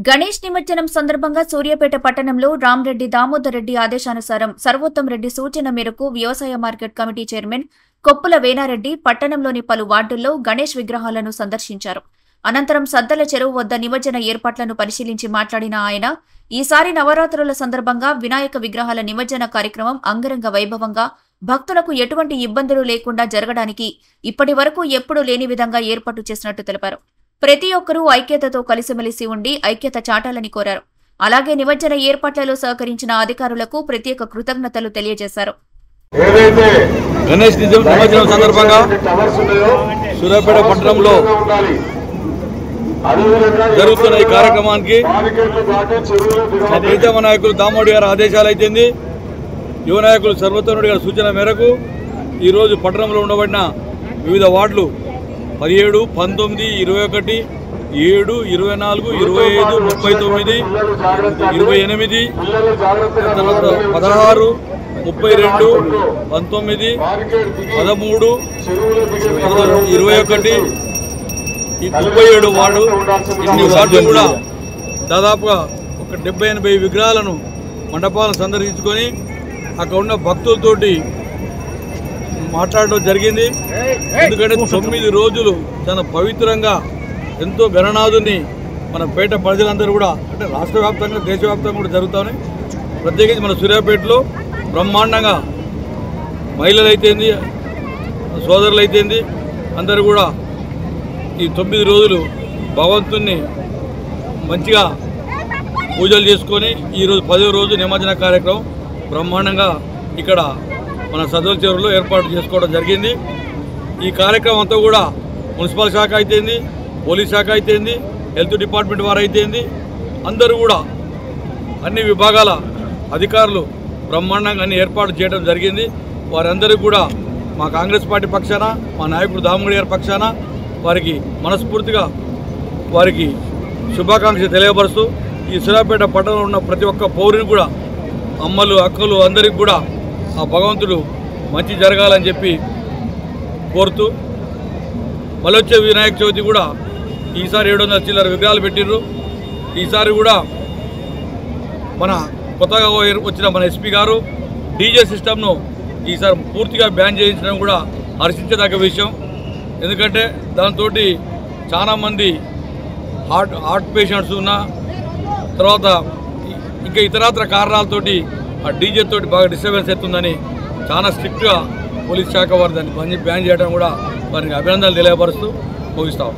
గణేష్ నిమజ్జనం సందర్భంగా సూర్యాపేట పట్టణంలో రామ్రెడ్డి దామోదర్ రెడ్డి ఆదేశానుసారం సర్వోత్తం రెడ్డి సూచన మేరకు వ్యవసాయ market committee chairman Koppula Venareddy పట్టణంలోని పలు వార్డుల్లో గణేష్ విగ్రహాలను సందర్శించారు. అనంతరం సద్దల చెరువు వద్ద నిమజ్జన ఏర్పాట్లను పరిశీలించి మాట్లాడిన ఆయన, ఈసారి నవరాత్రుల సందర్భంగా వినాయక విగ్రహాల నిమజ్జన కార్యక్రమం అంగరంగ వైభవంగా భక్తులకు ఎటువంటి ఇబ్బందులు లేకుండా జరగడానికి ఇప్పటి వరకు ఎప్పుడూ లేని విధంగా ఏర్పాటు చేసినట్టు తెలిపారు. ప్రతి ఒక్కరూ ఐక్యతతో కలిసిమెలిసి ఉండి ఐక్యత చాటాలని కోరారు. అలాగే నిమజ్జన ఏర్పాట్లలో సహకరించిన అధికారులకు ప్రత్యేక కృతజ్ఞతలు తెలియజేశారు. గణేష్ నిమజ్జనం సందర్భంగా సూర్యాపేట పట్టణంలో జరుగుతున్న ఈ కార్యక్రమానికి మా ప్రీతమ నాయకులు దామోడి గారి ఆదేశాలు అయితేంది, యువ నాయకులు సర్వోత్తం రెడ్డి గారి సూచన మేరకు ఈరోజు పట్టణంలో ఉండబడిన వివిధ వార్డులు 17, 19, 21, 7, 24, 25, 39, 28, తర్వాత 16, 32, 19, 13, 21, ఈ 37 వార్డు. ఇన్ని వార్డులు కూడా దాదాపుగా ఒక 70-80 విగ్రహాలను మండపాలను సందర్శించుకొని అక్కడ ఉన్న భక్తులతోటి మాట్లాడడం జరిగింది. ఎందుకంటే 9 రోజులు చాలా పవిత్రంగా ఎంతో గణనాథుని మన పేట ప్రజలందరూ కూడా, అంటే రాష్ట్ర వ్యాప్తంగా దేశవ్యాప్తంగా కూడా జరుగుతాయి. ప్రత్యేకించి మన సూర్యాపేటలో బ్రహ్మాండంగా మహిళలు అయితేంది, సోదరులు అయితేంది, అందరూ కూడా ఈ 9 రోజులు భగవంతుని మంచిగా పూజలు చేసుకొని ఈరోజు 10వ రోజు నిమజ్జన కార్యక్రమం బ్రహ్మాండంగా ఇక్కడ మన సదల చెరువులో ఏర్పాటు చేసుకోవడం జరిగింది. ఈ కార్యక్రమం అంతా కూడా మున్సిపల్ శాఖ అయితేంది, పోలీస్ శాఖ అయితేంది, హెల్త్ డిపార్ట్మెంట్ వారు అయితేంది, అందరూ కూడా అన్ని విభాగాల అధికారులు బ్రహ్మాండంగా అన్ని ఏర్పాటు చేయడం జరిగింది. వారందరికీ కూడా మా కాంగ్రెస్ పార్టీ పక్షాన, మా నాయకుడు దామోడి గారి పక్షాన వారికి మనస్ఫూర్తిగా వారికి శుభాకాంక్షలు తెలియపరుస్తూ, ఈ సూర్యాపేట పట్టణంలో ఉన్న ప్రతి ఒక్క పౌరుని కూడా, అమ్మలు అక్కలు అందరికీ కూడా ఆ భగవంతుడు మంచి జరగాలని చెప్పి కోరుతూ, మళ్ళీ వచ్చే వినాయక చవితి కూడా ఈసారి 700 చిల్లర విగ్రహాలు పెట్టిర్రు. ఈసారి కూడా మన కొత్తగా వచ్చిన మన ఎస్పీ గారు డీజే సిస్టమ్ను ఈసారి పూర్తిగా బ్యాన్ చేయించడం కూడా హర్షించదగ్గ విషయం. ఎందుకంటే దాంతో చాలామంది హార్ట్ పేషెంట్స్ ఉన్న తర్వాత ఇంకా ఇతరత్ర కారణాలతోటి ఆ డీజే తోటి బాగా డిస్టర్బెన్స్ అవుతుందని చాలా స్ట్రిక్ట్గా పోలీస్ శాఖ వారు దాన్ని బ్యాన్ చేయడం కూడా వారికి అభినందనలు తెలియపరుస్తూ ముగిస్తాం.